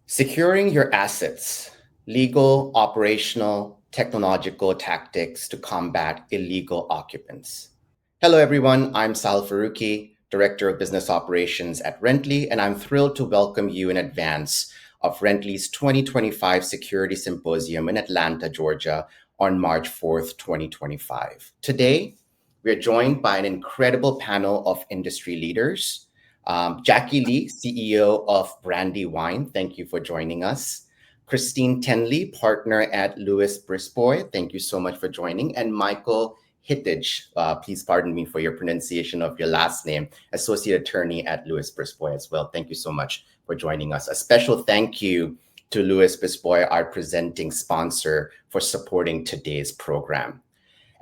Securing your assets, legal, operational, technological tactics to combat illegal occupants. Hello, everyone. I'm Sahil Farooqi, Director of Business Operations at Rently, and I'm thrilled to welcome you in advance of Rently's 2025 Security Symposium in Atlanta, Georgia on March 4th, 2025. Today, we're joined by an incredible panel of industry leaders. Jackie Lee, CEO of Brandywine, thank you for joining us. Christine Tenley, partner at Brisbois, thank you so much for joining. And Michael Hettig, please pardon me for your pronunciation of your last name, associate attorney at Brisbois as well. Thank you so much for joining us. A special thank you to Brisbois, our presenting sponsor, for supporting today's program.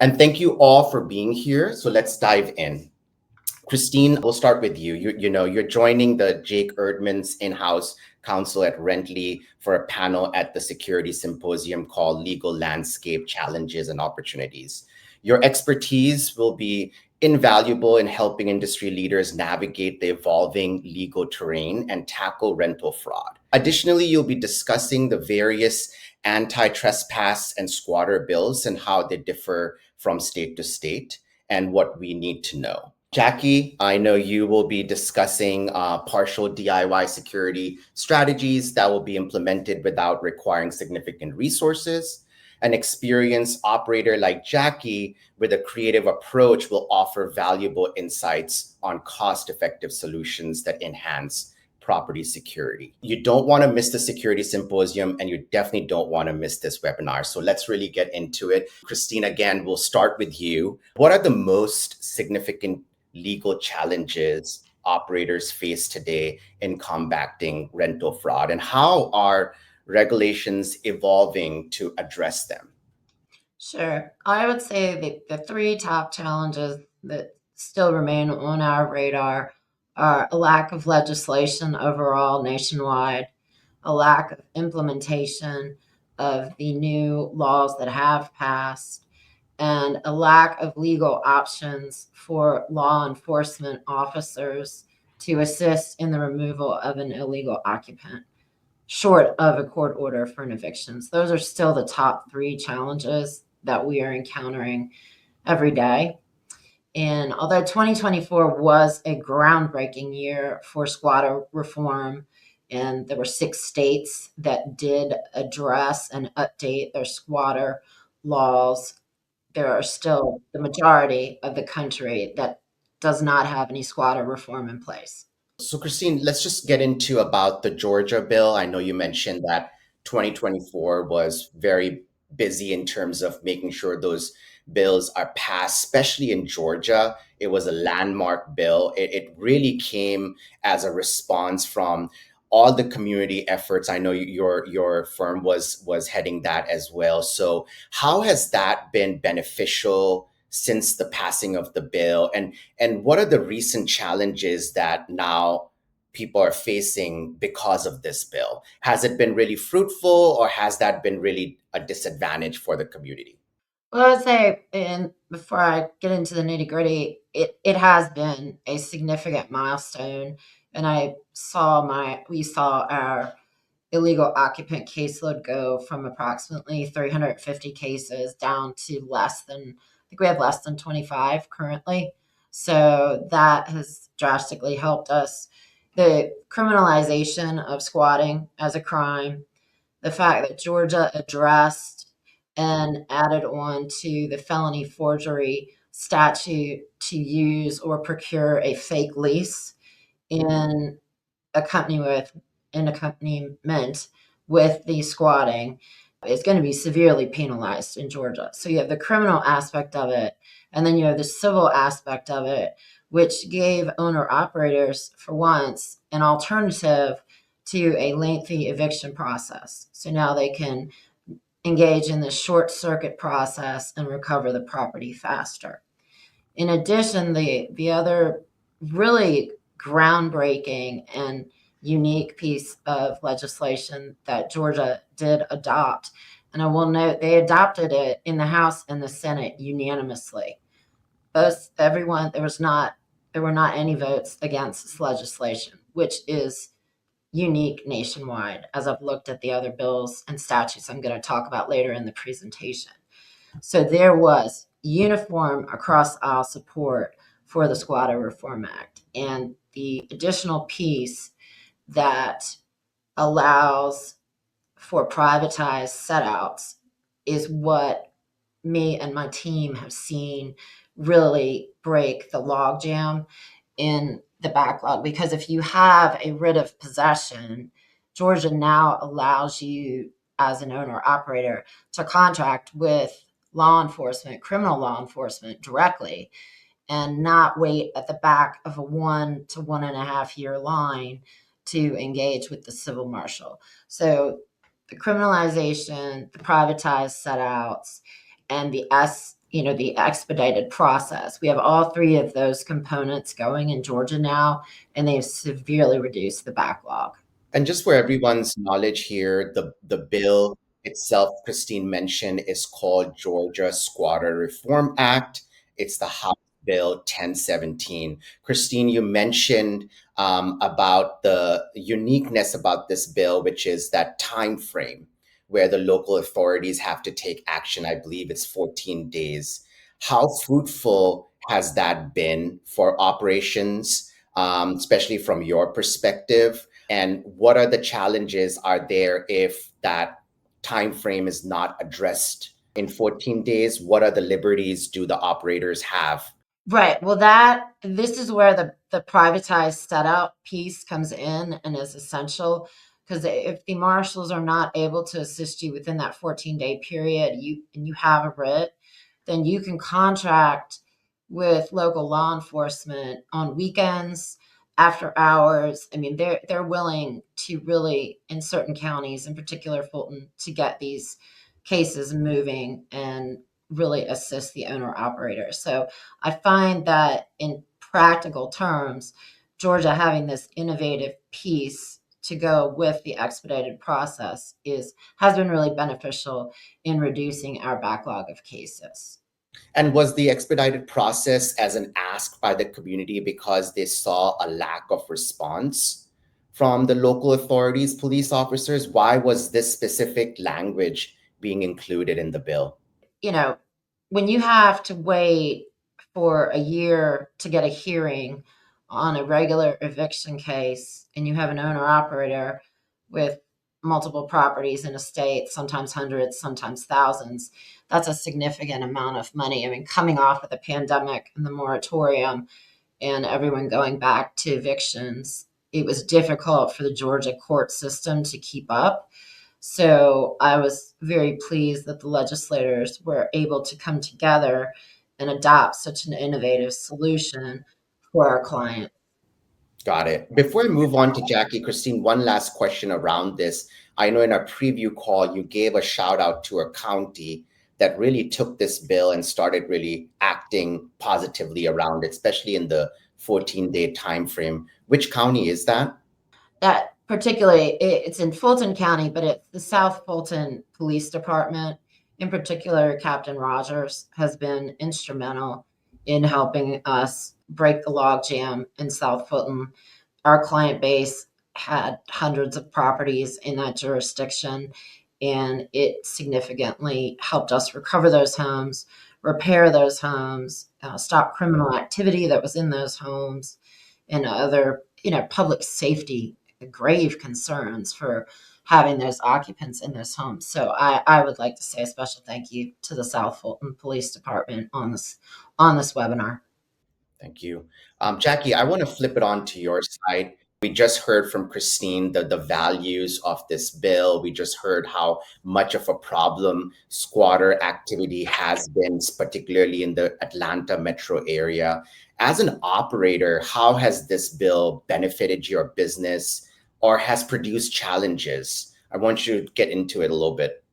And thank you all for being here. So let's dive in. Christine, we'll start with you. You're joining the Jake Erdman's in-house counsel at Rently for a panel at the Security Symposium called Legal Landscape Challenges and Opportunities. Your expertise will be invaluable in helping industry leaders navigate the evolving legal terrain and tackle rental fraud. Additionally, you'll be discussing the various anti-trespass and squatter bills and how they differ from state to state and what we need to know. Jackie, I know you will be discussing partial DIY security strategies that will be implemented without requiring significant resources. An experienced operator like Jackie with a creative approach will offer valuable insights on cost-effective solutions that enhance property security. You don't want to miss the Security Symposium, and you definitely don't want to miss this webinar. So let's really get into it. Christine, again, we'll start with you. What are the most significant legal challenges operators face today in combating rental fraud, and how are regulations evolving to address them? Sure. I would say the three top challenges that still remain on our radar are a lack of legislation overall nationwide, a lack of implementation of the new laws that have passed, and a lack of legal options for law enforcement officers to assist in the removal of an illegal occupant, short of a court order for an eviction. So those are still the top three challenges that we are encountering every day. And although 2024 was a groundbreaking year for squatter reform, and there were 6 states that did address and update their squatter laws, there are still the majority of the country that does not have any squatter reform in place. So Christine, let's just get into about the Georgia bill. I know you mentioned that 2024 was very busy in terms of making sure those bills are passed, especially in Georgia. It was a landmark bill. It really came as a response from all the community efforts. I know your firm was heading that as well. So how has that been beneficial since the passing of the bill? And what are the recent challenges that now people are facing because of this bill? Has it been really fruitful, or has that been really a disadvantage for the community? Well, I would say, and before I get into the nitty gritty, it has been a significant milestone. And we saw our illegal occupant caseload go from approximately 350 cases down to I think we have less than 25 currently. So that has drastically helped us. The criminalization of squatting as a crime, the fact that Georgia addressed and added on to the felony forgery statute to use or procure a fake lease in accompaniment with the squatting is going to be severely penalized in Georgia. So you have the criminal aspect of it, and then you have the civil aspect of it, which gave owner operators, for once, an alternative to a lengthy eviction process. So now they can engage in the short circuit process and recover the property faster. In addition, the other really groundbreaking and unique piece of legislation that Georgia did adopt, and I will note they adopted it in the House and the Senate unanimously. there were not any votes against this legislation, which is unique nationwide, as I've looked at the other bills and statutes I'm going to talk about later in the presentation. So there was uniform across aisle support for the Squatter Reform Act. And the additional piece that allows for privatized setouts is what me and my team have seen really break the logjam in the backlog. Because if you have a writ of possession, Georgia now allows you as an owner operator to contract with law enforcement, criminal law enforcement directly, and not wait at the back of a 1 to 1.5 year line to engage with the civil marshal. So the criminalization, the privatized setouts, and the expedited process. We have all three of those components going in Georgia now, and they've severely reduced the backlog. And just for everyone's knowledge here, the bill itself, Christine mentioned, is called Georgia Squatter Reform Act. It's the House Bill 1017. Christine, you mentioned about the uniqueness about this bill, which is that time frame where the local authorities have to take action. I believe it's 14 days. How fruitful has that been for operations, especially from your perspective? And what are the challenges are there if that time frame is not addressed in 14 days? What are the liberties do the operators have? Right. Well, this is where the privatized setup piece comes in and is essential, because if the marshals are not able to assist you within that 14-day period, you have a writ, then you can contract with local law enforcement on weekends, after hours. I mean, they're willing to really, in certain counties, in particular Fulton, to get these cases moving and really assist the owner operator. So I find that in practical terms, Georgia having this innovative piece to go with the expedited process has been really beneficial in reducing our backlog of cases. And was the expedited process as an ask by the community because they saw a lack of response from the local authorities, police officers? Why was this specific language being included in the bill? You know, when you have to wait for a year to get a hearing on a regular eviction case, and you have an owner operator with multiple properties in a state, sometimes hundreds, sometimes thousands, that's a significant amount of money. I mean, coming off of the pandemic and the moratorium and everyone going back to evictions, it was difficult for the Georgia court system to keep up. So I was very pleased that the legislators were able to come together and adopt such an innovative solution for our client. Got it. Before I move on to Jackie, Christine, one last question around this. I know in our preview call, you gave a shout out to a county that really took this bill and started really acting positively around it, especially in the 14-day time frame. Which county is that? That particularly, it's in Fulton County, but it's the South Fulton Police Department. In particular, Captain Rogers has been instrumental in helping us break the logjam in South Fulton. Our client base had hundreds of properties in that jurisdiction, and it significantly helped us recover those homes, repair those homes, stop criminal activity that was in those homes, and other, public safety grave concerns for having those occupants in those homes. So I would like to say a special thank you to the South Fulton Police Department on this webinar. Thank you. Jackie, I want to flip it on to your side. We just heard from Christine the values of this bill. We just heard how much of a problem squatter activity has been, particularly in the Atlanta metro area. As an operator, how has this bill benefited your business or has produced challenges? I want you to get into it a little bit.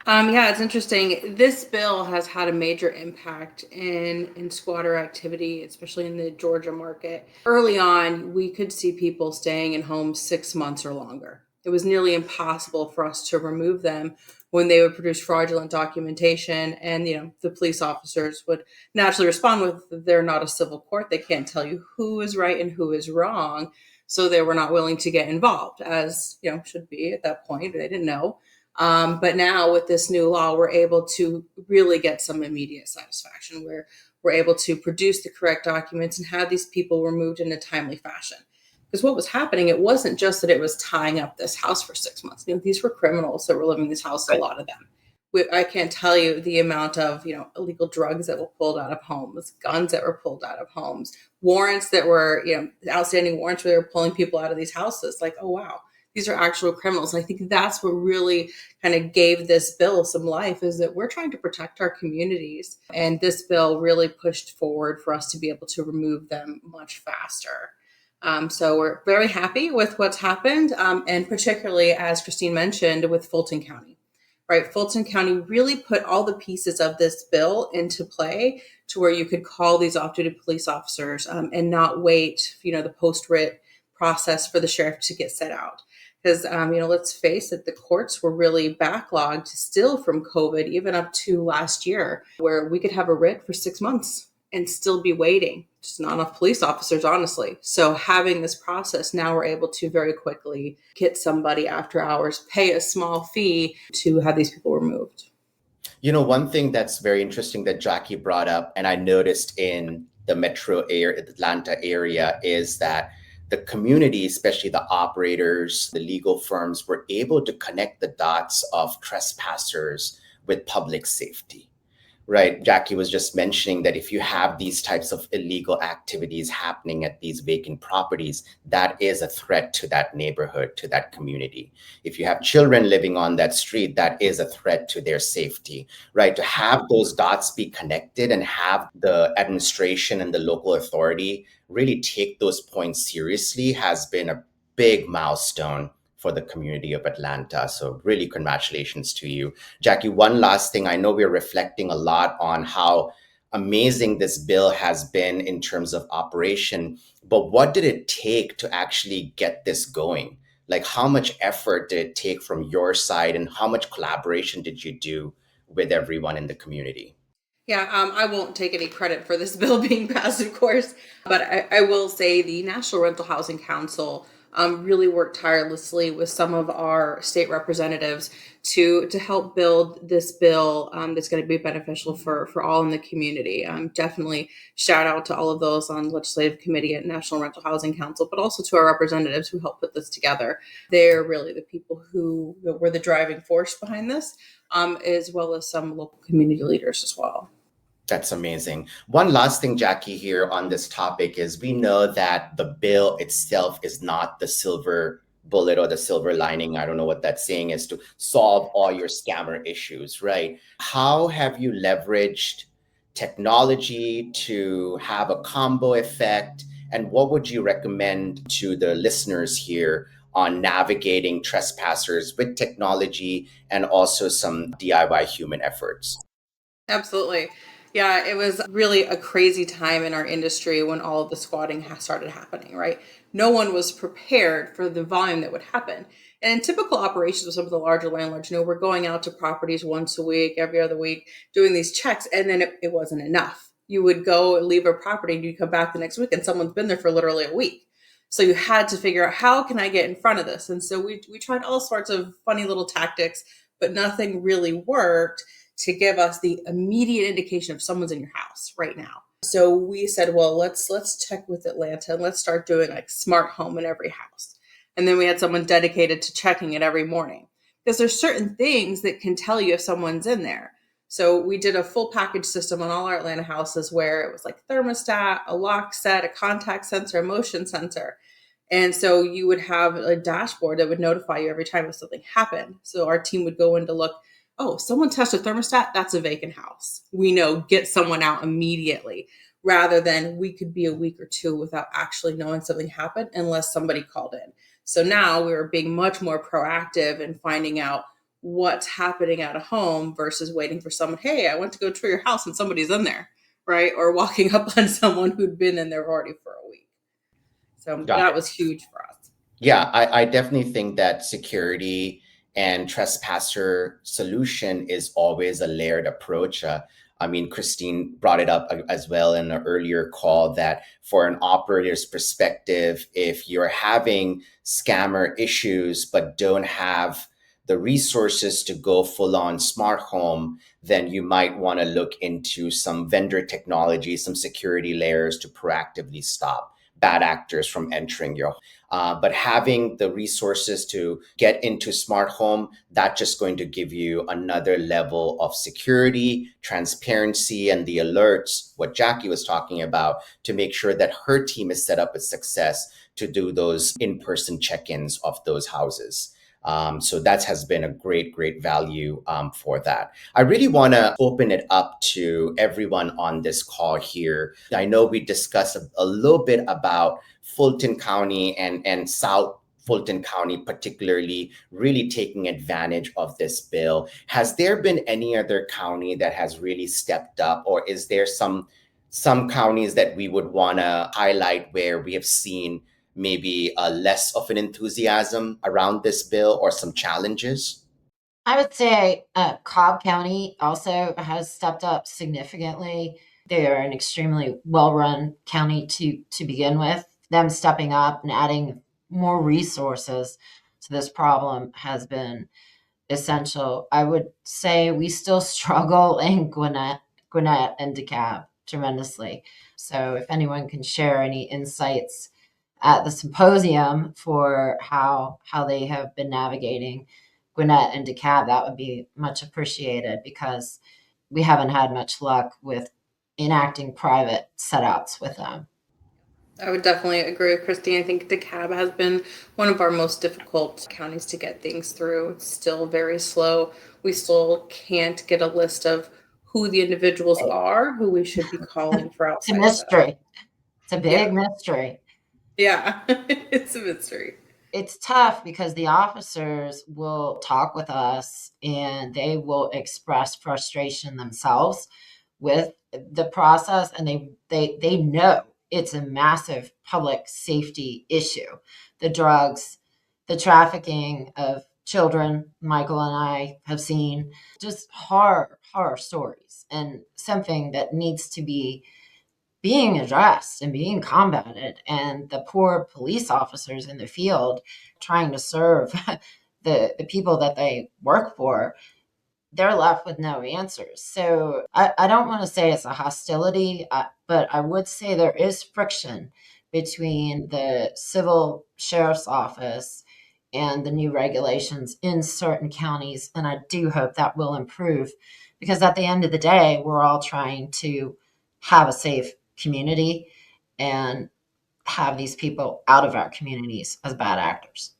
Yeah, it's interesting. This bill has had a major impact in squatter activity, especially in the Georgia market. Early on, we could see people staying in homes 6 months or longer. It was nearly impossible for us to remove them when they would produce fraudulent documentation, and the police officers would naturally respond with, they're not a civil court, they can't tell you who is right and who is wrong, so they were not willing to get involved, as should be at that point. They didn't know. But now with this new law, we're able to really get some immediate satisfaction where we're able to produce the correct documents and have these people removed in a timely fashion. Because what was happening, it wasn't just that it was tying up this house for 6 months. These were criminals that were living in this house, a lot of them. I can't tell you the amount of, illegal drugs that were pulled out of homes, guns that were pulled out of homes, warrants that were, outstanding warrants where they were pulling people out of these houses. Like, oh, wow, these are actual criminals. And I think that's what really kind of gave this bill some life, is that we're trying to protect our communities. And this bill really pushed forward for us to be able to remove them much faster. So we're very happy with what's happened, and particularly, as Christine mentioned, with Fulton County. Right, Fulton County really put all the pieces of this bill into play to where you could call these off-duty police officers and not wait, the post-writ process for the sheriff to get set out. Because, let's face it, the courts were really backlogged still from COVID, even up to last year, where we could have a writ for 6 months and still be waiting. Just not enough police officers, honestly. So having this process, now we're able to very quickly get somebody after hours, pay a small fee to have these people removed. One thing that's very interesting that Jackie brought up, and I noticed in the metro area, Atlanta area, is that the community, especially the operators, the legal firms, were able to connect the dots of trespassers with public safety. Right. Jackie was just mentioning that if you have these types of illegal activities happening at these vacant properties, that is a threat to that neighborhood, to that community. If you have children living on that street, that is a threat to their safety. Right. To have those dots be connected and have the administration and the local authority really take those points seriously has been a big milestone for the community of Atlanta. So really congratulations to you. Jackie, one last thing. I know we're reflecting a lot on how amazing this bill has been in terms of operation, but what did it take to actually get this going? Like, how much effort did it take from your side, and how much collaboration did you do with everyone in the community? Yeah, I won't take any credit for this bill being passed, of course, but I will say the National Rental Housing Council really worked tirelessly with some of our state representatives to help build this bill that's going to be beneficial for all in the community. Definitely shout out to all of those on legislative committee at National Rental Housing Council, but also to our representatives who helped put this together. They're really the people who were the driving force behind this, as well as some local community leaders as well. That's amazing. One last thing, Jackie, here on this topic is we know that the bill itself is not the silver bullet or the silver lining. I don't know what that saying is, to solve all your scammer issues, right? How have you leveraged technology to have a combo effect? And what would you recommend to the listeners here on navigating trespassers with technology and also some DIY human efforts? Absolutely. Yeah, it was really a crazy time in our industry when all of the squatting started happening, right? No one was prepared for the volume that would happen. And in typical operations with some of the larger landlords, we're going out to properties once a week, every other week, doing these checks, and then it wasn't enough. You would go and leave a property and you come back the next week and someone's been there for literally a week. So you had to figure out, how can I get in front of this? And so we tried all sorts of funny little tactics, but nothing really worked to give us the immediate indication of someone's in your house right now. So we said, well, let's check with Atlanta and let's start doing like smart home in every house. And then we had someone dedicated to checking it every morning, because there's certain things that can tell you if someone's in there. So we did a full package system on all our Atlanta houses where it was like thermostat, a lock set, a contact sensor, a motion sensor. And so you would have a dashboard that would notify you every time if something happened. So our team would go in to look, oh, someone touched a thermostat, that's a vacant house. We know, get someone out immediately, rather than we could be a week or two without actually knowing something happened unless somebody called in. So now we were being much more proactive in finding out what's happening at a home versus waiting for someone, hey, I went to go tour your house and somebody's in there, right? Or walking up on someone who'd been in there already for a week. So that was huge for us. Yeah, I definitely think that security and trespasser solution is always a layered approach. I mean, Christine brought it up as well in an earlier call that for an operator's perspective, if you're having scammer issues but don't have the resources to go full on smart home, then you might want to look into some vendor technology, some security layers to proactively stop bad actors from entering your but having the resources to get into smart home, that's just going to give you another level of security, transparency, and the alerts, what Jackie was talking about, to make sure that her team is set up with success to do those in-person check-ins of those houses. So that has been a great value for that. I really want to open it up to everyone on this call here. I know we discussed a little bit about Fulton County and South Fulton County, particularly, really taking advantage of this bill. Has there been any other county that has really stepped up, or is there some counties that we would want to highlight where we have seen maybe less of an enthusiasm around this bill or some challenges? I would say Cobb County also has stepped up significantly. They are an extremely well-run county to begin with. Them stepping up and adding more resources to this problem has been essential. I would say we still struggle in Gwinnett and DeKalb tremendously. So if anyone can share any insights at the symposium for how they have been navigating Gwinnett and DeKalb, that would be much appreciated because we haven't had much luck with enacting private setouts with them. I would definitely agree with Christine. I think DeKalb has been one of our most difficult counties to get things through. It's still very slow. We still can't get a list of who the individuals are who we should be calling for It's a outside setup. mystery. It's a Yeah. big mystery. Yeah, it's a mystery. It's tough because the officers will talk with us and they will express frustration themselves with the process, and they know it's a massive public safety issue. The drugs, the trafficking of children, Michael and I have seen just horror stories, and something that needs to be being addressed and being combated. And the poor police officers in the field trying to serve the people that they work for, they're left with no answers. So I don't want to say it's a hostility, but I would say there is friction between the civil sheriff's office and the new regulations in certain counties. And I do hope that will improve because at the end of the day, we're all trying to have a safe community and have these people out of our communities as bad actors.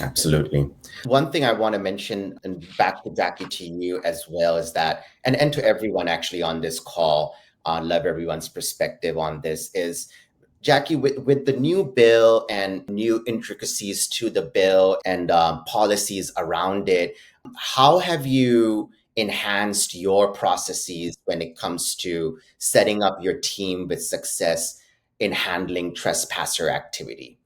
Absolutely. One thing I want to mention, and back to Jackie, to you as well, is that, and to everyone actually on this call, love everyone's perspective on this, is Jackie, with the new bill and new intricacies to the bill and policies around it, how have you enhanced your processes when it comes to setting up your team with success in handling trespasser activity?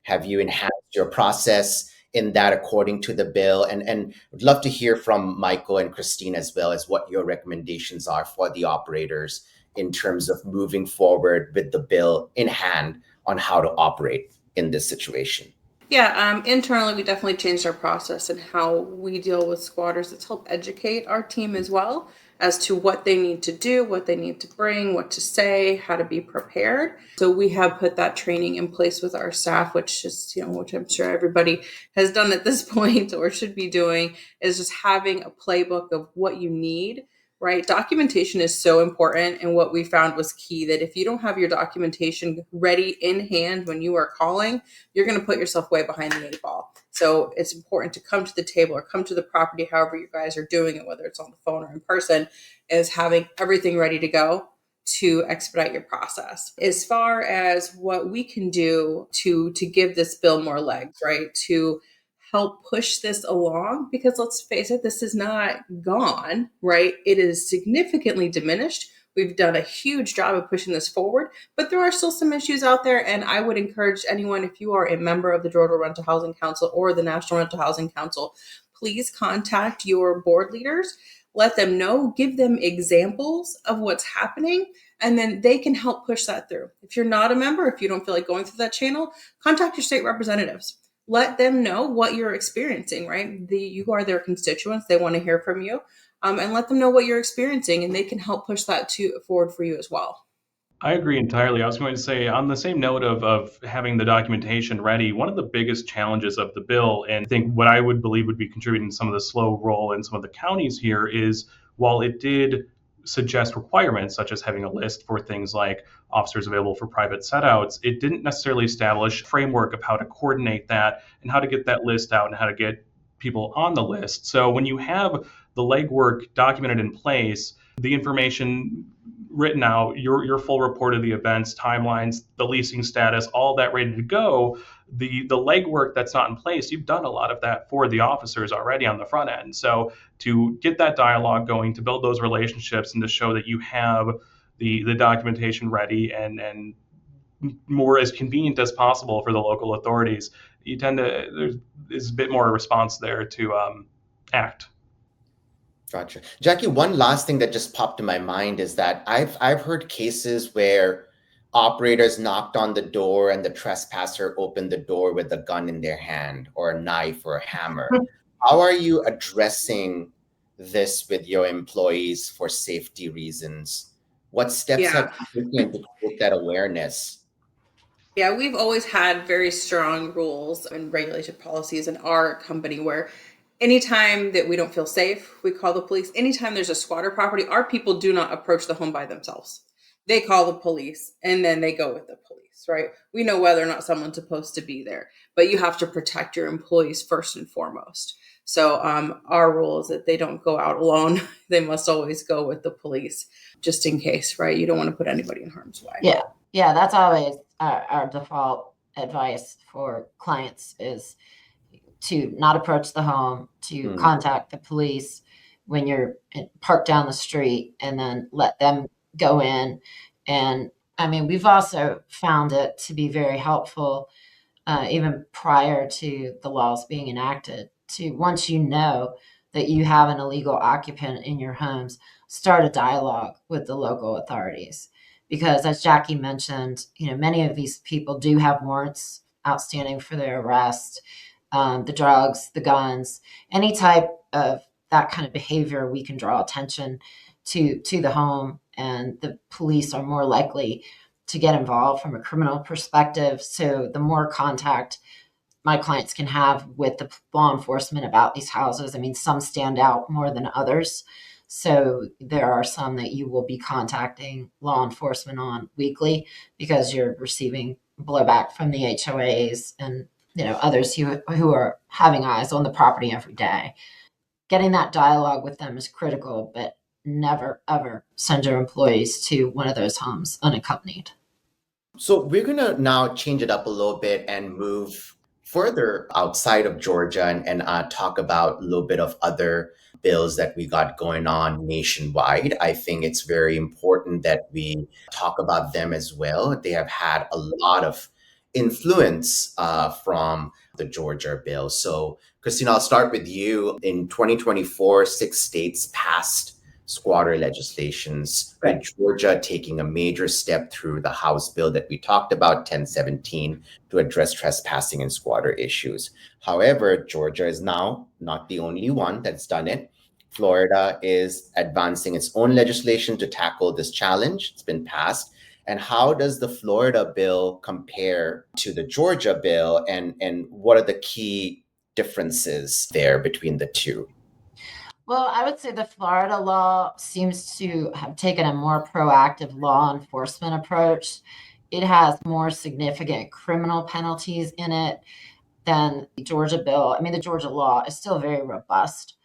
Have you enhanced your process in that according to the bill? And would love to hear from Michael and Christine as well as what your recommendations are for the operators in terms of moving forward with the bill in hand on how to operate in this situation. Yeah, internally, we definitely changed our process and how we deal with squatters. It's helped educate our team as well as to what they need to do, what they need to bring, what to say, how to be prepared. So we have put that training in place with our staff, which is, which I'm sure everybody has done at this point or should be doing, is just having a playbook of what you need. Right. Documentation is so important. And what we found was key, that if you don't have your documentation ready in hand when you are calling, you're going to put yourself way behind the eight ball. So it's important to come to the table or come to the property, however you guys are doing it, whether it's on the phone or in person, is having everything ready to go to expedite your process. As far as what we can do to give this bill more legs, right, to help push this along, because let's face it, this is not gone, right? It is significantly diminished. We've done a huge job of pushing this forward, but there are still some issues out there. And I would encourage anyone, if you are a member of the Georgia Rental Housing Council or the National Rental Housing Council, please contact your board leaders, let them know, give them examples of what's happening, and then they can help push that through. If you're not a member, if you don't feel like going through that channel, contact your state representatives. Let them know what you're experiencing, right? You are their constituents. They want to hear from you. And let them know what you're experiencing, and they can help push that forward for you as well. I agree entirely. I was going to say, on the same note of having the documentation ready, one of the biggest challenges of the bill, and I think what I would believe would be contributing to some of the slow roll in some of the counties here, is while it did suggest requirements such as having a list for things like officers available for private setouts, it didn't necessarily establish a framework of how to coordinate that and how to get that list out and how to get people on the list. So when you have the legwork documented in place, the information written out, your full report of the events, timelines, the leasing status, all that ready to go, the legwork that's not in place, you've done a lot of that for the officers already on the front end. So to get that dialogue going, to build those relationships, and to show that you have the documentation ready and more as convenient as possible for the local authorities, you tend to, there's a bit more response there to act. Gotcha. Jackie, one last thing that just popped in my mind is that I've heard cases where operators knocked on the door and the trespasser opened the door with a gun in their hand or a knife or a hammer. How are you addressing this with your employees for safety reasons? What steps have you taken to create that awareness? Yeah, we've always had very strong rules and regulation policies in our company where anytime that we don't feel safe, we call the police. Anytime there's a squatter property, our people do not approach the home by themselves. They call the police and then they go with the police, right? We know whether or not someone's supposed to be there, but you have to protect your employees first and foremost. So our rule is that they don't go out alone. They must always go with the police just in case, right? You don't want to put anybody in harm's way. Yeah, that's always our default advice for clients is to not approach the home, to contact the police when you're parked down the street, and then let them go in. And I mean, we've also found it to be very helpful, even prior to the laws being enacted, to, once you know that you have an illegal occupant in your homes, start a dialogue with the local authorities. Because as Jackie mentioned, many of these people do have warrants outstanding for their arrest. The drugs, the guns, any type of that kind of behavior, we can draw attention to the home, and the police are more likely to get involved from a criminal perspective. So the more contact my clients can have with the law enforcement about these houses, I mean, some stand out more than others. So there are some that you will be contacting law enforcement on weekly because you're receiving blowback from the HOAs and others who are having eyes on the property every day. Getting that dialogue with them is critical, but never, ever send your employees to one of those homes unaccompanied. So we're going to now change it up a little bit and move further outside of Georgia and talk about a little bit of other bills that we got going on nationwide. I think it's very important that we talk about them as well. They have had a lot of influence from the Georgia bill. So, Christina, I'll start with you. In 2024, 6 states passed squatter legislations, with Georgia taking a major step through the House bill that we talked about, 1017, to address trespassing and squatter issues. However, Georgia is now not the only one that's done it. Florida is advancing its own legislation to tackle this challenge. It's been passed. And how does the Florida bill compare to the Georgia bill, and what are the key differences there between the two? Well, I would say the Florida law seems to have taken a more proactive law enforcement approach. It has more significant criminal penalties in it than the Georgia bill. I mean, the Georgia law is still very robust,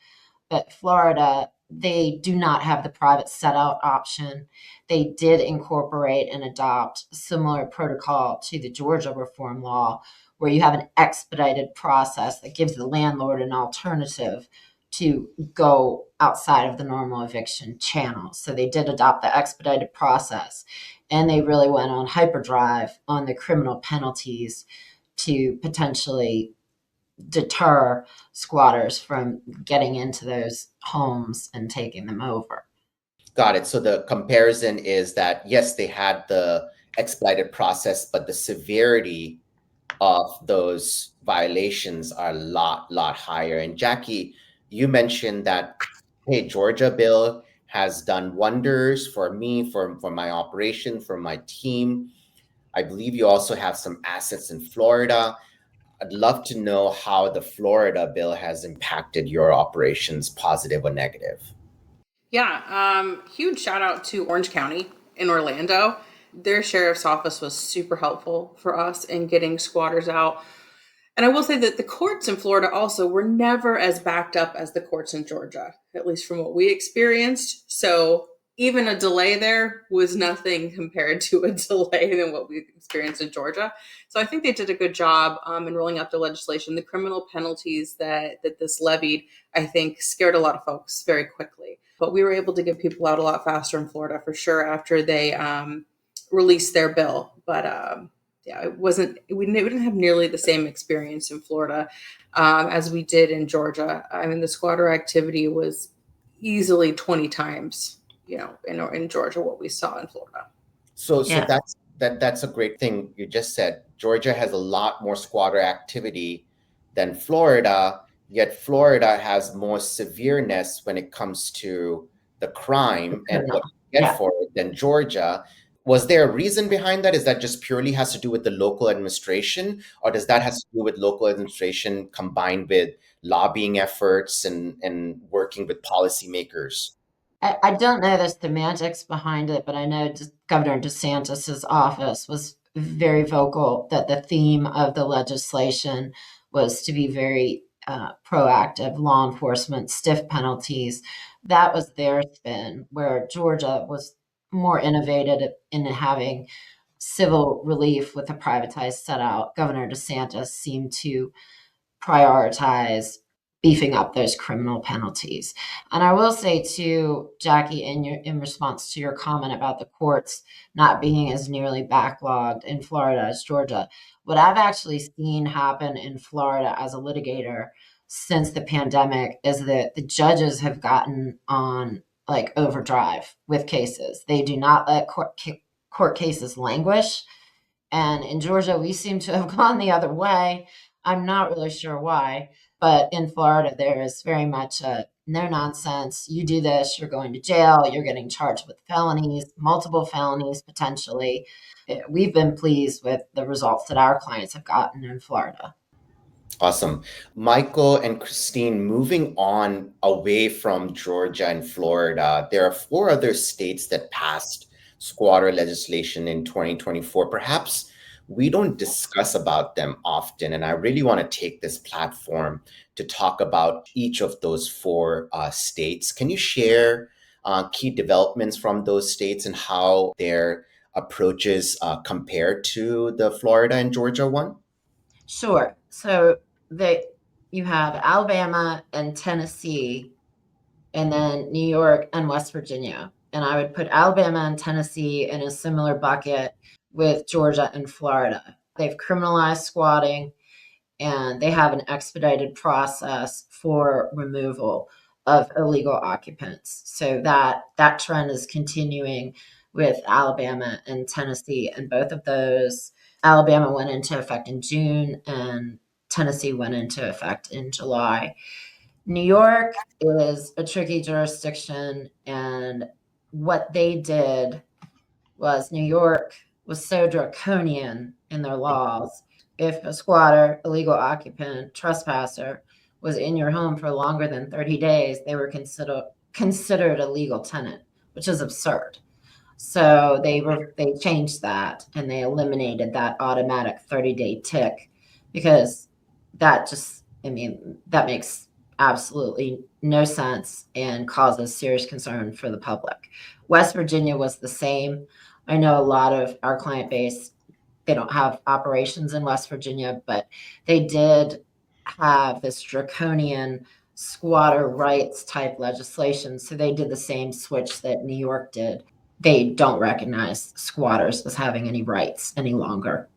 but Florida, they do not have the private set out option. They did incorporate and adopt a similar protocol to the Georgia reform law, where you have an expedited process that gives the landlord an alternative to go outside of the normal eviction channels. So they did adopt the expedited process, and they really went on hyperdrive on the criminal penalties to potentially deter squatters from getting into those homes and taking them over. Got it. So the comparison is that, yes, they had the expedited process, but the severity of those violations are a lot higher. And Jackie, you mentioned that, hey, Georgia bill has done wonders for me, for my operation, for my team. I believe you also have some assets in Florida. I'd love to know how the Florida bill has impacted your operations, positive or negative. Yeah, huge shout out to Orange County in Orlando. Their sheriff's office was super helpful for us in getting squatters out. And I will say that the courts in Florida also were never as backed up as the courts in Georgia, at least from what we experienced. So even a delay there was nothing compared to a delay than what we experienced in Georgia. So I think they did a good job in rolling out the legislation. The criminal penalties that this levied, I think, scared a lot of folks very quickly. But we were able to get people out a lot faster in Florida for sure after they released their bill. But yeah, it wasn't. We didn't have nearly the same experience in Florida as we did in Georgia. I mean, the squatter activity was easily 20 times, in Georgia what we saw in Florida. So that's a great thing you just said. Georgia has a lot more squatter activity than Florida, yet Florida has more severeness when it comes to the crime and what you get for it than Georgia. Was there a reason behind that? Is that just purely has to do with the local administration, or does that has to do with local administration combined with lobbying efforts and working with policymakers? I don't know the semantics behind it, but I know Governor DeSantis's office was very vocal that the theme of the legislation was to be very proactive, law enforcement, stiff penalties. That was their spin, where Georgia was more innovative in having civil relief with a privatized set out. Governor DeSantis seemed to prioritize beefing up those criminal penalties. And I will say too, Jackie, in response to your comment about the courts not being as nearly backlogged in Florida as Georgia, what I've actually seen happen in Florida as a litigator since the pandemic is that the judges have gotten on like overdrive with cases. They do not let court cases languish. And in Georgia, we seem to have gone the other way. I'm not really sure why, but in Florida, there is very much a no nonsense. You do this, you're going to jail, you're getting charged with felonies, multiple felonies potentially. We've been pleased with the results that our clients have gotten in Florida. Awesome. Michael and Christine, moving on away from Georgia and Florida, there are 4 other states that passed squatter legislation in 2024. Perhaps we don't discuss about them often, and I really want to take this platform to talk about each of those 4 states. Can you share key developments from those states and how their approaches compare to the Florida and Georgia one? Sure. So you have Alabama and Tennessee, and then New York and West Virginia. And I would put Alabama and Tennessee in a similar bucket with Georgia and Florida. They've criminalized squatting, and they have an expedited process for removal of illegal occupants. So that trend is continuing with Alabama and Tennessee, and both of those, Alabama went into effect in June and Tennessee went into effect in July. New York is a tricky jurisdiction, and what they did was New York was so draconian in their laws. If a squatter, illegal occupant, trespasser was in your home for longer than 30 days, they were considered a legal tenant, which is absurd. So they changed that, and they eliminated that automatic 30-day tick, because that makes absolutely no sense and causes serious concern for the public. West Virginia was the same. I know a lot of our client base, they don't have operations in West Virginia, but they did have this draconian squatter rights type legislation. So they did the same switch that New York did. They don't recognize squatters as having any rights any longer.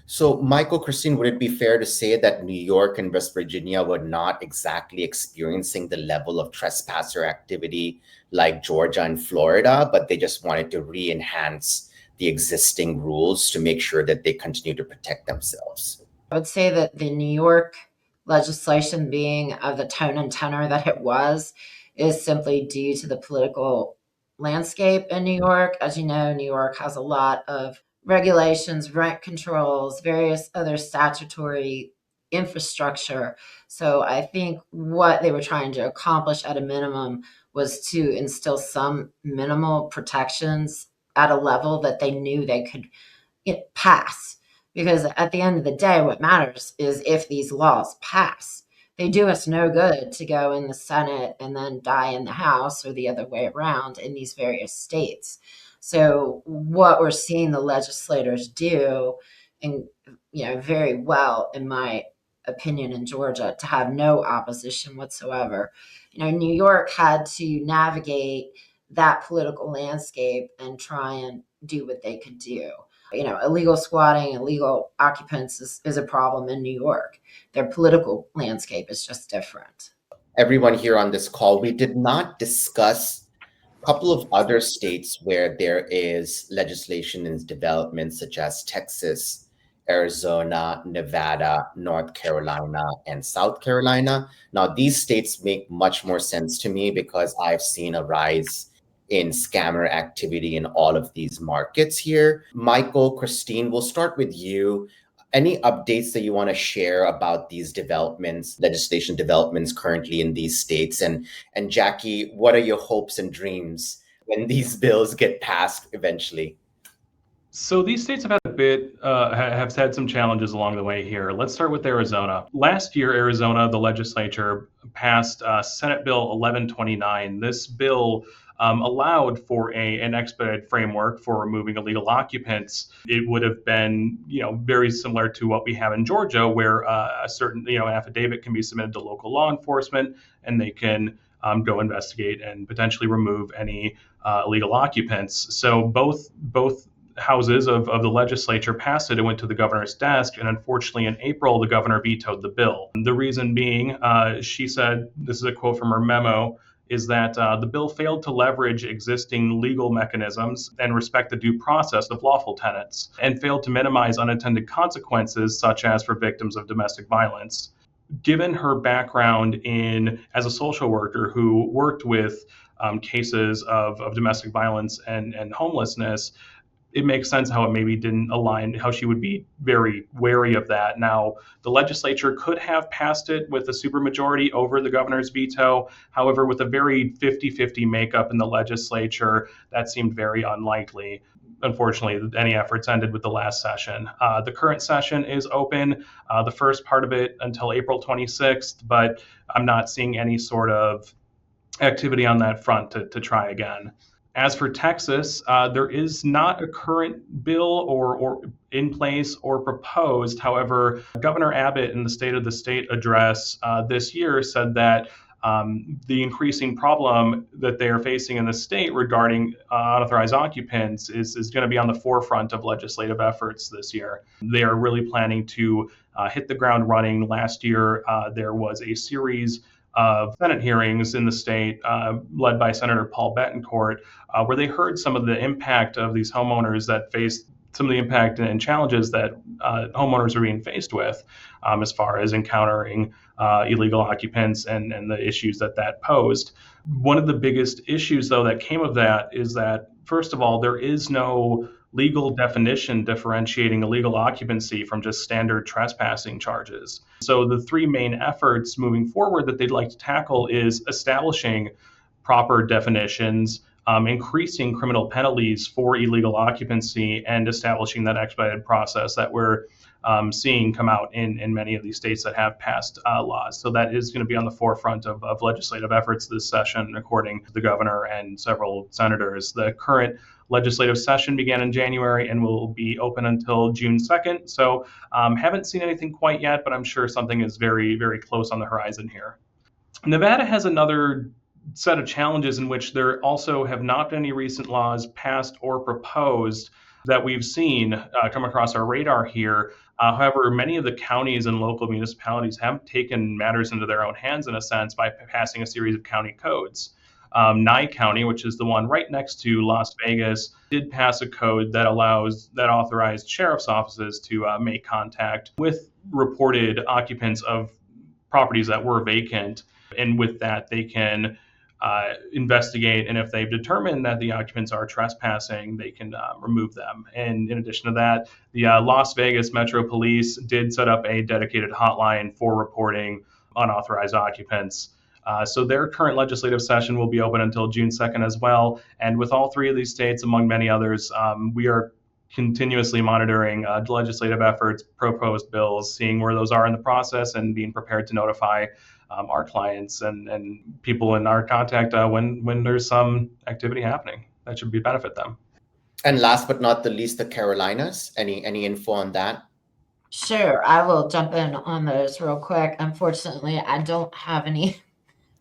So, Michael, Christine, would it be fair to say that New York and West Virginia were not exactly experiencing the level of trespasser activity like Georgia and Florida, but they just wanted to re-enhance the existing rules to make sure that they continue to protect themselves? I would say that the New York legislation being of the tone and tenor that it was is simply due to the political landscape in New York. As you know, New York has a lot of regulations, rent controls, various other statutory infrastructure. So I think what they were trying to accomplish at a minimum was to instill some minimal protections at a level that they knew they could pass. Because at the end of the day, what matters is if these laws pass. They do us no good to go in the Senate and then die in the House or the other way around in these various states. So what we're seeing the legislators do, and very well, in my opinion, in Georgia, to have no opposition whatsoever. New York had to navigate that political landscape and try and do what they could do. Illegal squatting, illegal occupants is a problem in New York. Their political landscape is just different. Everyone here on this call, we did not discuss a couple of other states where there is legislation in development, such as Texas, Arizona, Nevada, North Carolina, and South Carolina. Now, these states make much more sense to me because I've seen a rise in scammer activity in all of these markets here. Michael, Christine, we'll start with you. Any updates that you want to share about these developments, legislation developments currently in these states? And Jackie, what are your hopes and dreams when these bills get passed eventually? So these states have had some challenges along the way here. Let's start with Arizona. Last year, Arizona, the legislature passed Senate Bill 1129. This bill allowed for an expedited framework for removing illegal occupants. It would have been, very similar to what we have in Georgia, where a certain, affidavit can be submitted to local law enforcement, and they can go investigate and potentially remove any illegal occupants. So both houses of the legislature passed it. It went to the governor's desk, and unfortunately in April, the governor vetoed the bill. The reason being, she said, this is a quote from her memo, is that the bill failed to leverage existing legal mechanisms and respect the due process of lawful tenants, and failed to minimize unintended consequences, such as for victims of domestic violence. Given her background as a social worker who worked with cases of domestic violence and homelessness, it makes sense how it maybe didn't align, how she would be very wary of that. Now, the legislature could have passed it with a supermajority over the governor's veto. However, with a very 50-50 makeup in the legislature, that seemed very unlikely. Unfortunately, any efforts ended with the last session. The current session is open, the first part of it until April 26th, but I'm not seeing any sort of activity on that front to try again. As for Texas, there is not a current bill or in place or proposed. However, Governor Abbott in the State of the State address this year said that the increasing problem that they are facing in the state regarding unauthorized occupants is going to be on the forefront of legislative efforts this year. They are really planning to hit the ground running. Last year, there was a series of Senate hearings in the state led by Senator Paul Betancourt, where they heard some of the impact of these homeowners that faced some of the impact and challenges that homeowners are being faced with as far as encountering illegal occupants and the issues that posed. One of the biggest issues, though, that came of that is that, first of all, there is no legal definition differentiating illegal occupancy from just standard trespassing charges. So the three main efforts moving forward that they'd like to tackle is establishing proper definitions, increasing criminal penalties for illegal occupancy, and establishing that expedited process that we're seeing come out in many of these states that have passed laws. So that is going to be on the forefront of legislative efforts this session, according to the governor and several senators. The current legislative session began in January and will be open until June 2nd. So haven't seen anything quite yet, but I'm sure something is very, very close on the horizon here. Nevada has another set of challenges in which there also have not been any recent laws passed or proposed that we've seen come across our radar here. However, many of the counties and local municipalities have taken matters into their own hands in a sense by passing a series of county codes. Nye County, which is the one right next to Las Vegas, did pass a code that authorized sheriff's offices to make contact with reported occupants of properties that were vacant. And with that, they can investigate, and if they've determined that the occupants are trespassing, they can remove them. And in addition to that, the Las Vegas Metro Police did set up a dedicated hotline for reporting unauthorized occupants. So their current legislative session will be open until June 2nd as well. And with all three of these states, among many others, we are continuously monitoring legislative efforts, proposed bills, seeing where those are in the process, and being prepared to notify our clients and people in our contact when there's some activity happening that should benefit them. And last but not the least, the Carolinas. Any info on that? Sure, I will jump in on those real quick. Unfortunately, I don't have any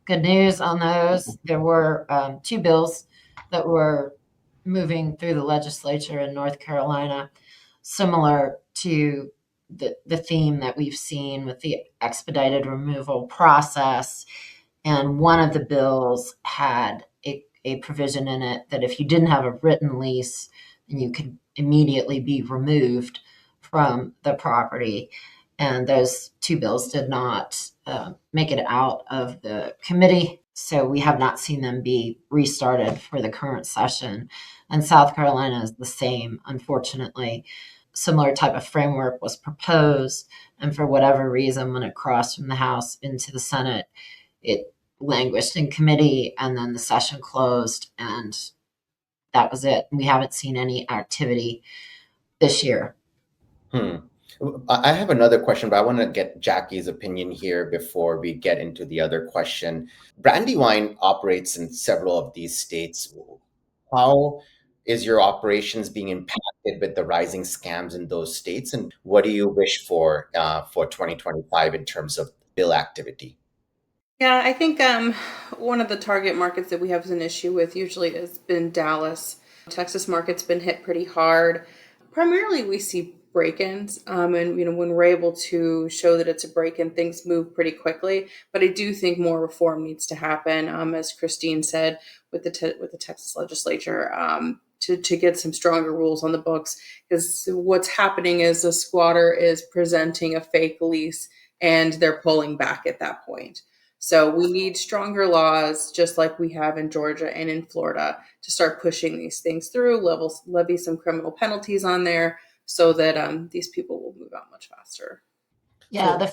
good news on those. There were 2 bills that were moving through the legislature in North Carolina, similar to the theme that we've seen with the expedited removal process. And one of the bills had a provision in it that if you didn't have a written lease, then you could immediately be removed from the property. And those 2 bills did not make it out of the committee. So we have not seen them be restarted for the current session. And South Carolina is the same, unfortunately. Similar type of framework was proposed, and for whatever reason, when it crossed from the House into the Senate, it languished in committee, and then the session closed, and that was it. We haven't seen any activity this year. I have another question, but I want to get Jackie's opinion here before we get into the other question. Brandywine operates in several of these states. How is your operations being impacted with the rising scams in those states? And what do you wish for 2025 in terms of bill activity? Yeah, I think one of the target markets that we have an issue with usually has been Dallas. Texas market's been hit pretty hard. Primarily, we see break-ins, and when we're able to show that it's a break-in, things move pretty quickly. But I do think more reform needs to happen, as Christine said, with the Texas legislature, to get some stronger rules on the books. Because what's happening is the squatter is presenting a fake lease, and they're pulling back at that point. So we need stronger laws, just like we have in Georgia and in Florida, to start pushing these things through, levy some criminal penalties on there, so that these people will move out much faster. Yeah, the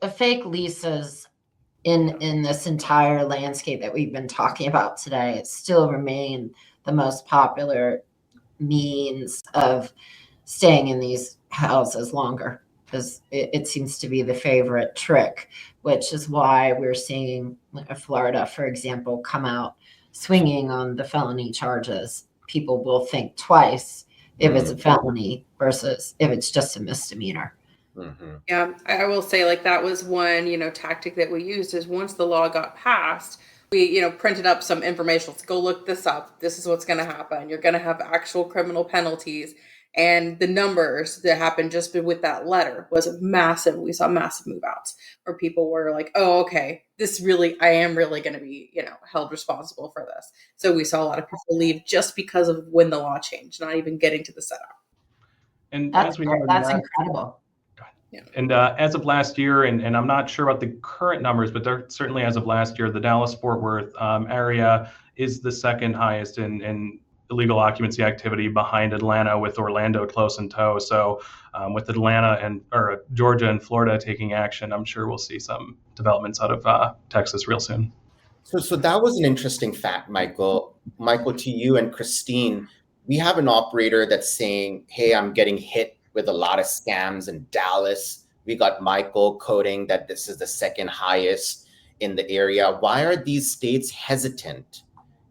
fake leases in this entire landscape that we've been talking about today still remain the most popular means of staying in these houses longer, because it seems to be the favorite trick, which is why we're seeing Florida, for example, come out swinging on the felony charges. People will think twice if it's a felony versus if it's just a misdemeanor. Mm-hmm. Yeah, I will say, like, that was one, tactic that we used is once the law got passed, we, printed up some information. Let's go look this up. This is what's going to happen. You're going to have actual criminal penalties. And the numbers that happened just with that letter was massive. We saw massive move outs where people were like, oh, okay, I am really going to be, held responsible for this. So we saw a lot of people leave just because of when the law changed, not even getting to the setup. And that's incredible. Yeah. And as of last year, and I'm not sure about the current numbers, but they're certainly as of last year, the Dallas-Fort Worth area is the second highest in illegal occupancy activity, behind Atlanta, with Orlando close in tow. So with Atlanta or Georgia and Florida taking action, I'm sure we'll see some developments out of Texas real soon. So that was an interesting fact, Michael. Michael, to you and Christine, we have an operator that's saying, hey, I'm getting hit with a lot of scams in Dallas. We got Michael quoting that this is the second highest in the area. Why are these states hesitant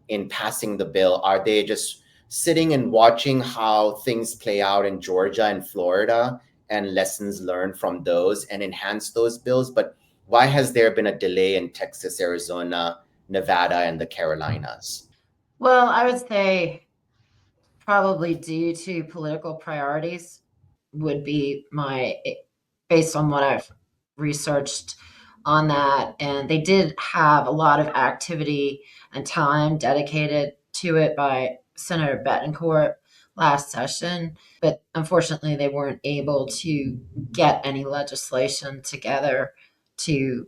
in passing the bill? Are they just sitting and watching how things play out in Georgia and Florida and lessons learned from those and enhance those bills? But Why has there been a delay in Texas, Arizona, Nevada, and the Carolinas? Well, I would say probably due to political priorities would be based on what I've researched on that. And they did have a lot of activity and time dedicated to it by Senator Betancourt last session, but unfortunately they weren't able to get any legislation together to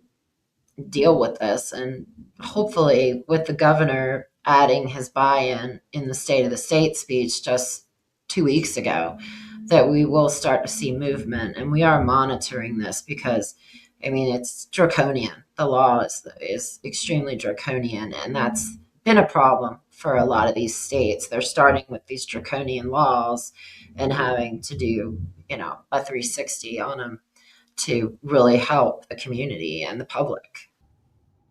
deal with this. And hopefully, with the governor adding his buy-in in the State of the State speech just 2 weeks ago, that we will start to see movement. And we are monitoring this because, I mean, it's draconian. The law is extremely draconian, and that's been a problem for a lot of these states. They're starting with these draconian laws and having to do, a 360 on them to really help the community and the public.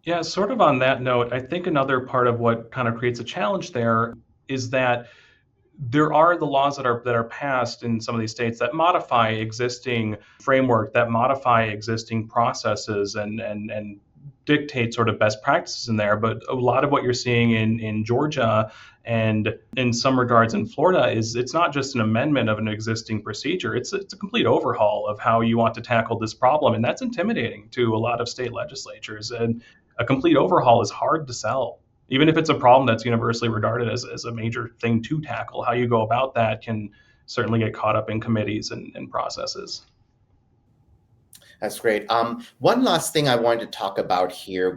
Yeah, sort of on that note, I think another part of what kind of creates a challenge there is that there are the laws that are passed in some of these states that modify existing framework, that modify existing processes and dictate sort of best practices in there. But a lot of what you're seeing in Georgia and in some regards in Florida is it's not just an amendment of an existing procedure. It's a complete overhaul of how you want to tackle this problem. And that's intimidating to a lot of state legislatures. And a complete overhaul is hard to sell. Even if it's a problem that's universally regarded as a major thing to tackle, how you go about that can certainly get caught up in committees and processes. That's great. One last thing I wanted to talk about here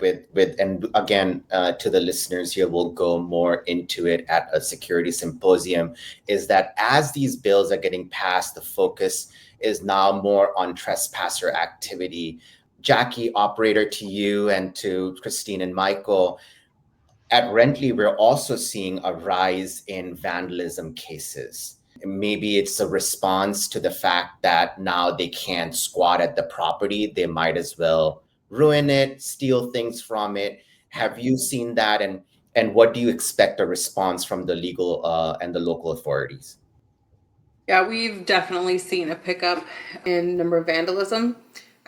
and again, to the listeners here, we'll go more into it at a security symposium, is that as these bills are getting passed, the focus is now more on trespasser activity. Jackie, operator, to you and to Christine and Michael, at Rently, we're also seeing a rise in vandalism cases. Maybe it's a response to the fact that now they can't squat at the property. They might as well ruin it, steal things from it. Have you seen that? And what do you expect a response from the legal and the local authorities? Yeah, we've definitely seen a pickup in number of vandalism.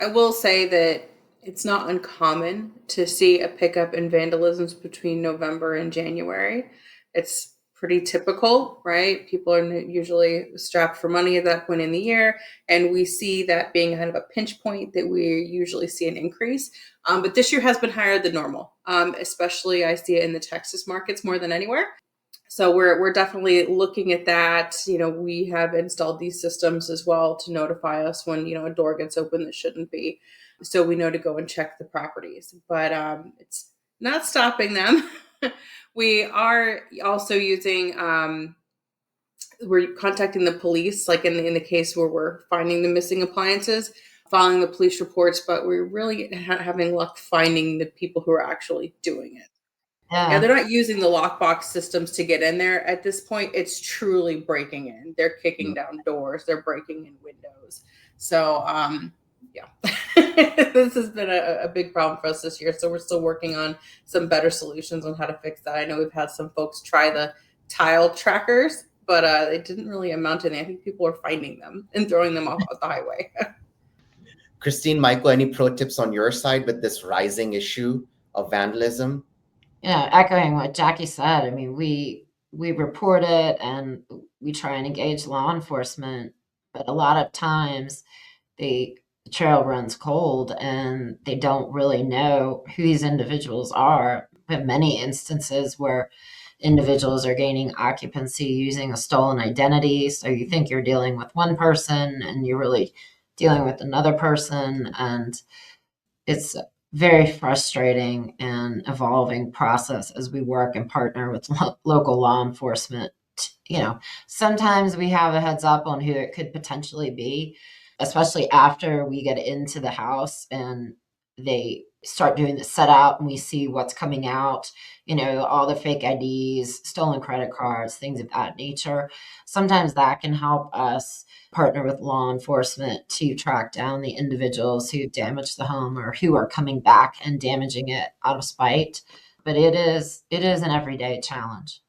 I will say that it's not uncommon to see a pickup in vandalisms between November and January. It's pretty typical, right? People are usually strapped for money at that point in the year, and we see that being kind of a pinch point that we usually see an increase. But this year has been higher than normal, especially I see it in the Texas markets more than anywhere. So we're definitely looking at that. We have installed these systems as well to notify us when, a door gets open that shouldn't be. So we know to go and check the properties, but it's not stopping them. We are also using, we're contacting the police, like in the case where we're finding the missing appliances, filing the police reports, but we're really having luck finding the people who are actually doing it. Yeah, they're not using the lockbox systems to get in there at this point. It's truly breaking in. They're kicking down doors. They're breaking in windows. So, yeah, this has been a big problem for us this year. So we're still working on some better solutions on how to fix that. I know we've had some folks try the tile trackers, but they didn't really amount to anything. I think people are finding them and throwing them off the highway. Christine, Michael, any pro tips on your side with this rising issue of vandalism? Yeah, echoing what Jackie said, I mean, we report it and we try and engage law enforcement, but a lot of times the trail runs cold and they don't really know who these individuals are. But many instances where individuals are gaining occupancy using a stolen identity. So you think you're dealing with one person and you're really dealing with another person. And it's very frustrating and evolving process as we work and partner with local law enforcement. Sometimes we have a heads up on who it could potentially be, especially after we get into the house and they start doing the set out and we see what's coming out, all the fake IDs, stolen credit cards, things of that nature. Sometimes that can help us partner with law enforcement to track down the individuals who damaged the home or who are coming back and damaging it out of spite. But it is an everyday challenge.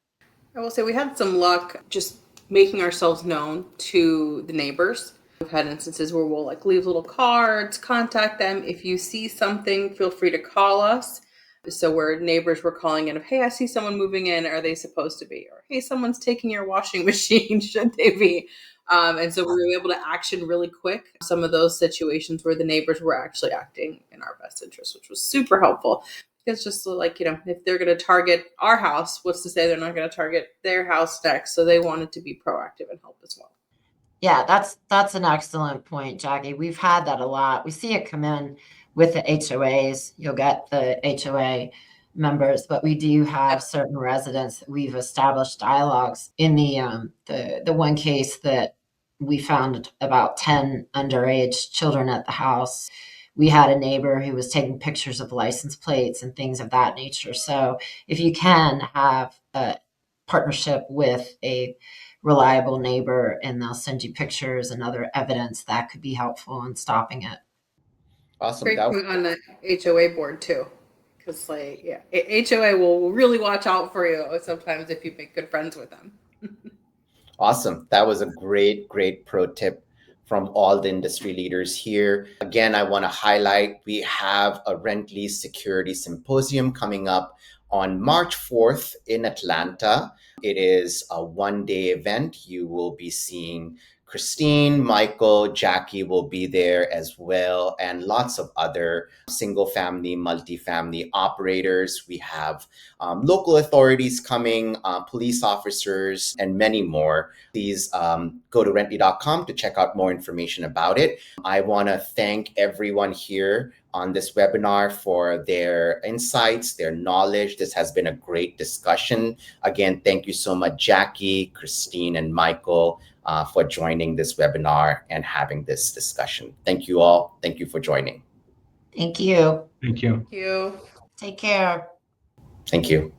I will say we had some luck just making ourselves known to the neighbors. We've had instances where we'll like leave little cards, contact them. If you see something, feel free to call us. So where neighbors were calling in of, hey, I see someone moving in. Are they supposed to be? Or, hey, someone's taking your washing machine. Should they be? And so we were able to action really quick some of those situations where the neighbors were actually acting in our best interest, which was super helpful. It's just like, if they're going to target our house, what's to say they're not going to target their house next? So they wanted to be proactive and help as well. Yeah, that's an excellent point, Jackie. We've had that a lot. We see it come in with the HOAs. You'll get the HOA members, but we do have certain residents. We've established dialogues. In the one case that we found about 10 underage children at the house, we had a neighbor who was taking pictures of license plates and things of that nature. So if you can have a partnership with a reliable neighbor and they'll send you pictures and other evidence, that could be helpful in stopping it. Awesome. Great point on the HOA board too. Because HOA will really watch out for you sometimes if you make good friends with them. Awesome. That was a great pro tip from all the industry leaders here. Again, I want to highlight, we have a Rently Security Symposium coming up on March 4th in Atlanta. It is a one-day event. You will be seeing Christine, Michael, Jackie will be there as well, and lots of other single-family, multi-family operators. We have local authorities coming, police officers, and many more. Please go to rently.com to check out more information about it. I want to thank everyone here on this webinar for their insights, their knowledge. This has been a great discussion. Again, thank you so much, Jackie, Christine, and Michael, for joining this webinar and having this discussion. Thank you all. Thank you for joining. Thank you. Thank you. Thank you. Take care. Thank you.